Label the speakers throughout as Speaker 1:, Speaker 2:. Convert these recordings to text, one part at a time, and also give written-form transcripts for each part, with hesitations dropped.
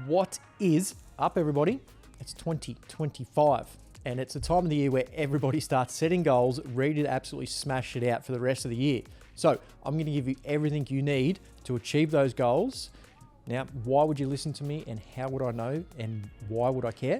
Speaker 1: What is up, everybody? It's 2025, and it's a time of the year where everybody starts setting goals, ready to absolutely smash it out for the rest of the year. So I'm going to give you everything you need to achieve those goals. Now, why would you listen to me, and how would I know, and why would I care?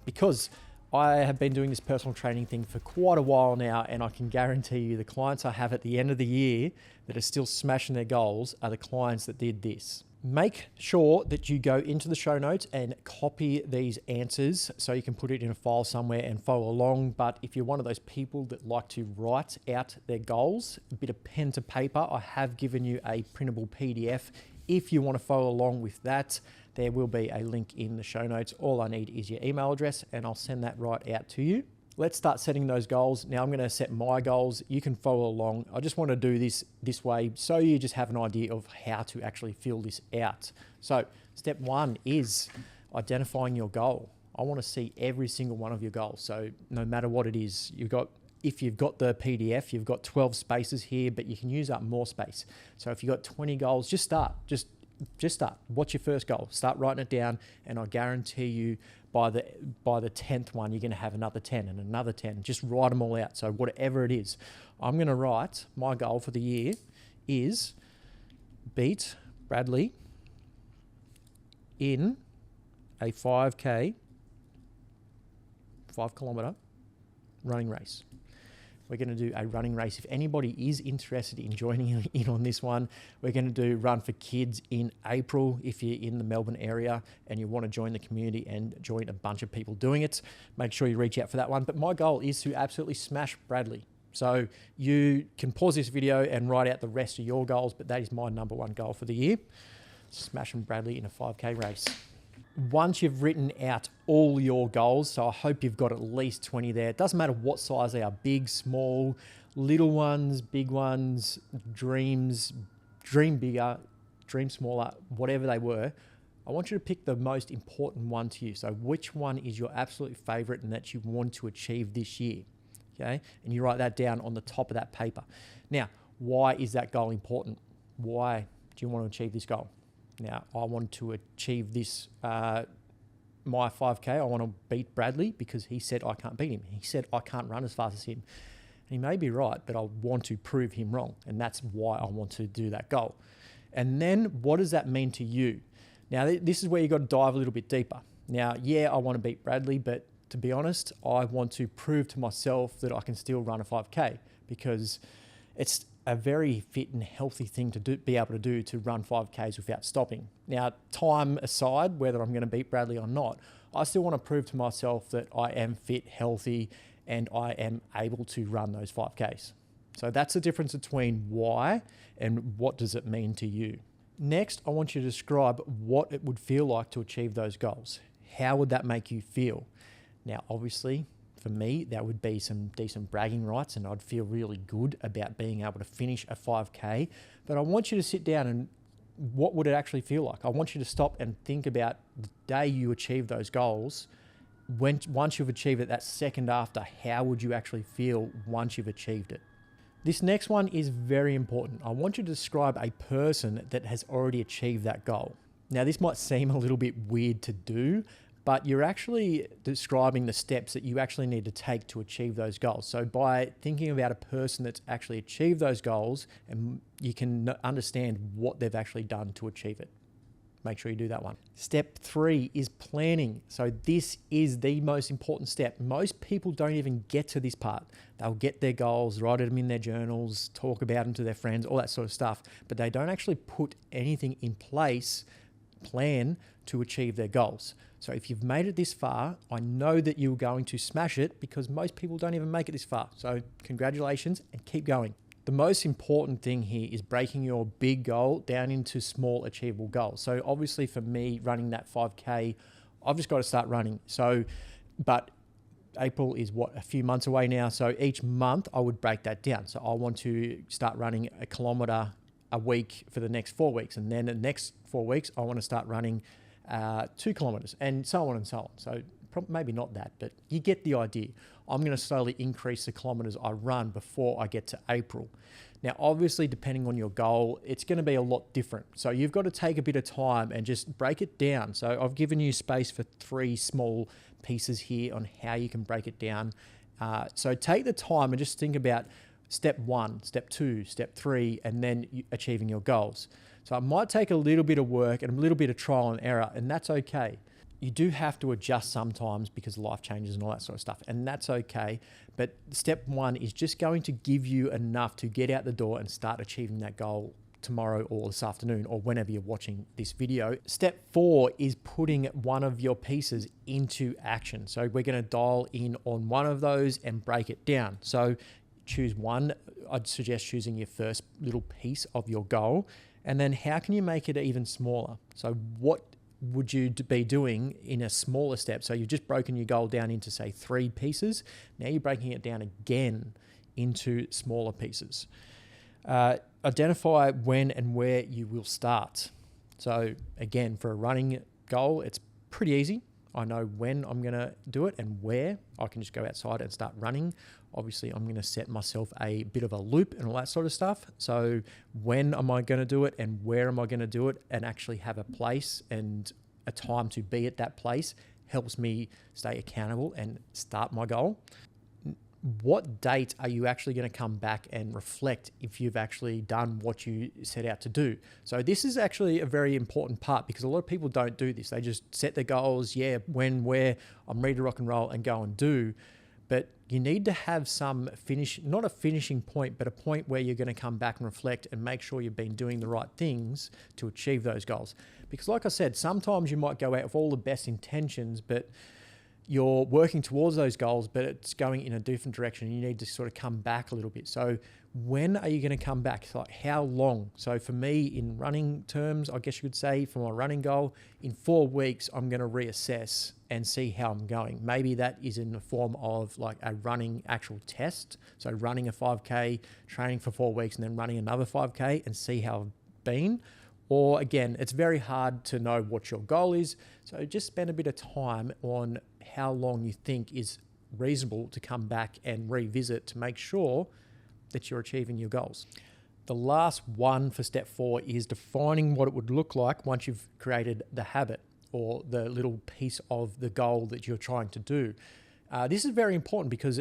Speaker 1: Because I have been doing this personal training thing for quite a while now, and I can guarantee you the clients I have at the end of the year that are still smashing their goals are the clients that did this. Make sure that you go into the show notes and copy these answers so you can put it in a file somewhere and follow along. But if you're one of those people that like to write out their goals, a bit of pen to paper, I have given you a printable PDF. If you want to follow along with that, there will be a link in the show notes. All I need is your email address and I'll send that right out to you. Let's start setting those goals. Now I'm going to set my goals. You can follow along. I just want to do this way so you just have an idea of how to actually fill this out. So step one is identifying your goal. I want to see every single one of your goals. So no matter what it is, if you've got the PDF, you've got 12 spaces here, but you can use up more space. So if you've got 20 goals, just start. Just start. What's your first goal? Start writing it down, and I guarantee you by the 10th one, you're going to have another 10 and another 10. Just write them all out. So whatever it is, I'm going to write my goal for the year is beat Bradley in a 5K, 5 kilometer running race. We're going to do a running race. If anybody is interested in joining in on this one, we're going to do Run for Kids in April. If you're in the Melbourne area and you want to join the community and join a bunch of people doing it, make sure you reach out for that one. But my goal is to absolutely smash Bradley. So you can pause this video and write out the rest of your goals, but that is my number one goal for the year. Smashing Bradley in a 5K race. Once you've written out all your goals, so I hope you've got at least 20 there. It doesn't matter what size they are, big, small, little ones, big ones, dreams, dream bigger, dream smaller, whatever they were. I want you to pick the most important one to you. So which one is your absolute favorite and that you want to achieve this year? Okay, and you write that down on the top of that paper. Now, why is that goal important? Why do you want to achieve this goal? Now, I want to achieve this, my 5K. I want to beat Bradley because he said I can't beat him. He said I can't run as fast as him. And he may be right, but I want to prove him wrong. And that's why I want to do that goal. And then what does that mean to you? Now, this is where you got to dive a little bit deeper. Now, yeah, I want to beat Bradley, but to be honest, I want to prove to myself that I can still run a 5K because it's a very fit and healthy thing to be able to do, to run 5Ks without stopping. Now, time aside, whether I'm going to beat Bradley or not, I still want to prove to myself that I am fit, healthy, and I am able to run those 5Ks. So that's the difference between why and what does it mean to you. Next, I want you to describe what it would feel like to achieve those goals. How would that make you feel? Now, obviously, for me, that would be some decent bragging rights and I'd feel really good about being able to finish a 5K. But I want you to sit down and what would it actually feel like? I want you to stop and think about the day you achieve those goals. Once you've achieved it, that second after, how would you actually feel once you've achieved it? This next one is very important. I want you to describe a person that has already achieved that goal. Now, this might seem a little bit weird to do, but you're actually describing the steps that you actually need to take to achieve those goals. So by thinking about a person that's actually achieved those goals, and you can understand what they've actually done to achieve it. Make sure you do that one. Step 3 is planning. So this is the most important step. Most people don't even get to this part. They'll get their goals, write them in their journals, talk about them to their friends, all that sort of stuff, but they don't actually put anything in place, plan to achieve their goals. So if you've made it this far, I know that you're going to smash it because most people don't even make it this far. So congratulations and keep going. The most important thing here is breaking your big goal down into small achievable goals. So obviously for me, running that 5K, I've just got to start running. But April is a few months away now. So each month I would break that down. So I want to start running a kilometer a week for the next 4 weeks. And then the next 4 weeks, I want to start running 2 kilometers and so on and so on. So maybe not that, but you get the idea. I'm going to slowly increase the kilometers I run before I get to April. Now, obviously, depending on your goal, it's going to be a lot different. So you've got to take a bit of time and just break it down. So I've given you space for 3 small pieces here on how you can break it down. So take the time and just think about step 1, step 2, step 3, and then achieving your goals. So it might take a little bit of work and a little bit of trial and error, and that's okay. You do have to adjust sometimes because life changes and all that sort of stuff, and that's okay. But step 1 is just going to give you enough to get out the door and start achieving that goal tomorrow or this afternoon or whenever you're watching this video. Step 4 is putting one of your pieces into action. So we're going to dial in on one of those and break it down. So choose one. I'd suggest choosing your first little piece of your goal. And then how can you make it even smaller? So what would you be doing in a smaller step? So you've just broken your goal down into, say, 3 pieces. Now you're breaking it down again into smaller pieces. Identify when and where you will start. So again, for a running goal, it's pretty easy. I know when I'm going to do it and where. I can just go outside and start running. Obviously, I'm going to set myself a bit of a loop and all that sort of stuff. So when am I going to do it and where am I going to do it, and actually have a place and a time to be at that place helps me stay accountable and start my goal. What date are you actually going to come back and reflect if you've actually done what you set out to do? So this is actually a very important part because a lot of people don't do this. They just set their goals, when, where, I'm ready to rock and roll and go and do. But you need to have some not a finishing point, but a point where you're going to come back and reflect and make sure you've been doing the right things to achieve those goals. Because like I said, sometimes you might go out with all the best intentions, but you're working towards those goals, but it's going in a different direction. You need to sort of come back a little bit. So when are you going to come back? So like how long? So for me, in running terms, I guess you could say for my running goal, in 4 weeks, I'm going to reassess and see how I'm going. Maybe that is in the form of like a running actual test. So running a 5K, training for 4 weeks, and then running another 5K and see how I've been. Or again, it's very hard to know what your goal is. So just spend a bit of time on how long you think is reasonable to come back and revisit to make sure that you're achieving your goals. The last one for step 4 is defining what it would look like once you've created the habit or the little piece of the goal that you're trying to do. This is very important because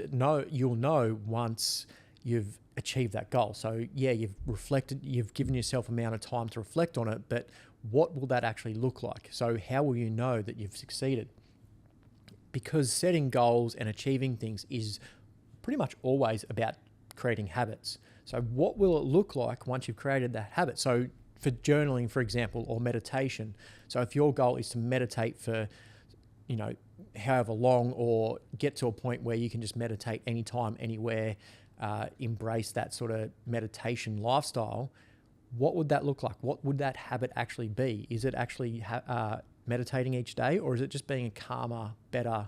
Speaker 1: you'll know once you've achieved that goal. So you've reflected, you've given yourself amount of time to reflect on it, but what will that actually look like? So how will you know that you've succeeded? Because setting goals and achieving things is pretty much always about creating habits. So what will it look like once you've created that habit? So for journaling, for example, or meditation. So if your goal is to meditate for, however long, or get to a point where you can just meditate anytime, anywhere, embrace that sort of meditation lifestyle, what would that look like? What would that habit actually be? Is it actually meditating each day, or is it just being a calmer, better,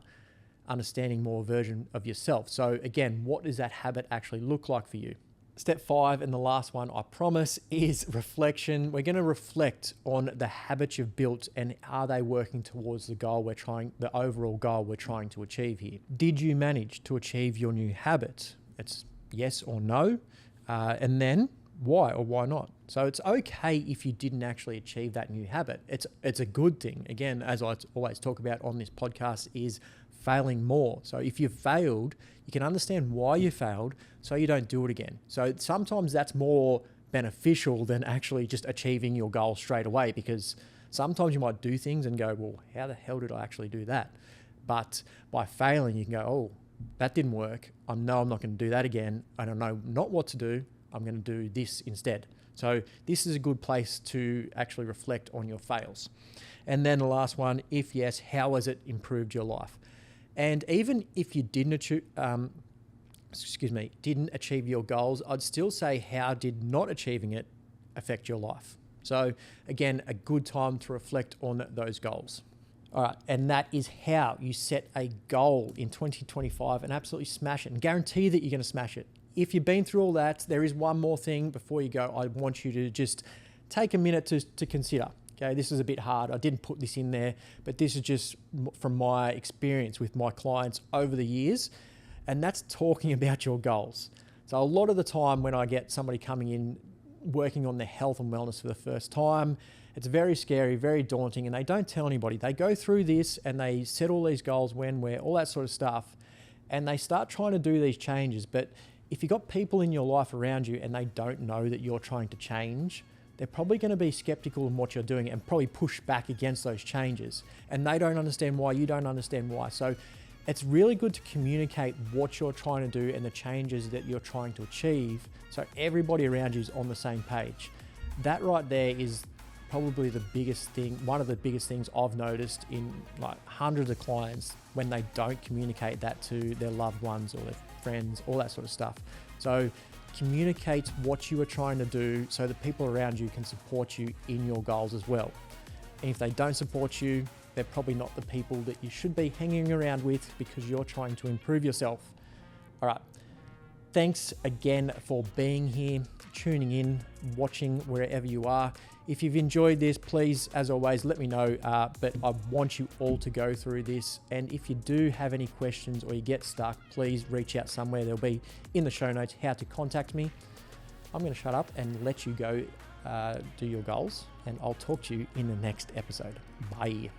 Speaker 1: understanding more version of yourself? So again, what does that habit actually look like for you? Step 5, and the last one, I promise, is reflection. We're going to reflect on the habits you've built and are they working towards the overall goal we're trying to achieve here. Did you manage to achieve your new habit? It's yes or no. And then why or why not? So it's okay if you didn't actually achieve that new habit. It's a good thing. Again, as I always talk about on this podcast, is failing more. So if you've failed, you can understand why you failed so you don't do it again. So sometimes that's more beneficial than actually just achieving your goal straight away, because sometimes you might do things and go, well, how the hell did I actually do that? But by failing, you can go, oh, that didn't work. I know I'm not going to do that again. I don't know not what to do. I'm going to do this instead. So this is a good place to actually reflect on your fails. And then the last one, if yes, how has it improved your life? And even if you didn't achieve your goals, I'd still say, how did not achieving it affect your life? So again, a good time to reflect on those goals. All right, and that is how you set a goal in 2025 and absolutely smash it and guarantee that you're going to smash it. If you've been through all that, there is one more thing before you go. I want you to just take a minute to consider. Okay, this is a bit hard. I didn't put this in there, but this is just from my experience with my clients over the years. And that's talking about your goals. So a lot of the time when I get somebody coming in working on their health and wellness for the first time, it's very scary, very daunting, and they don't tell anybody. They go through this and they set all these goals, when, where, all that sort of stuff, and they start trying to do these changes. But if you've got people in your life around you and they don't know that you're trying to change, they're probably going to be skeptical in what you're doing and probably push back against those changes. And they don't understand why, you don't understand why. So it's really good to communicate what you're trying to do and the changes that you're trying to achieve, so everybody around you is on the same page. That right there is probably the biggest thing, one of the biggest things I've noticed in like hundreds of clients when they don't communicate that to their loved ones or their friends, all that sort of stuff. So communicate what you are trying to do so that people around you can support you in your goals as well. And if they don't support you, they're probably not the people that you should be hanging around with, because you're trying to improve yourself. All right. Thanks again for being here, tuning in, watching wherever you are. If you've enjoyed this, please, as always, let me know. But I want you all to go through this. And if you do have any questions or you get stuck, please reach out somewhere. There'll be in the show notes how to contact me. I'm going to shut up and let you go do your goals, and I'll talk to you in the next episode. Bye.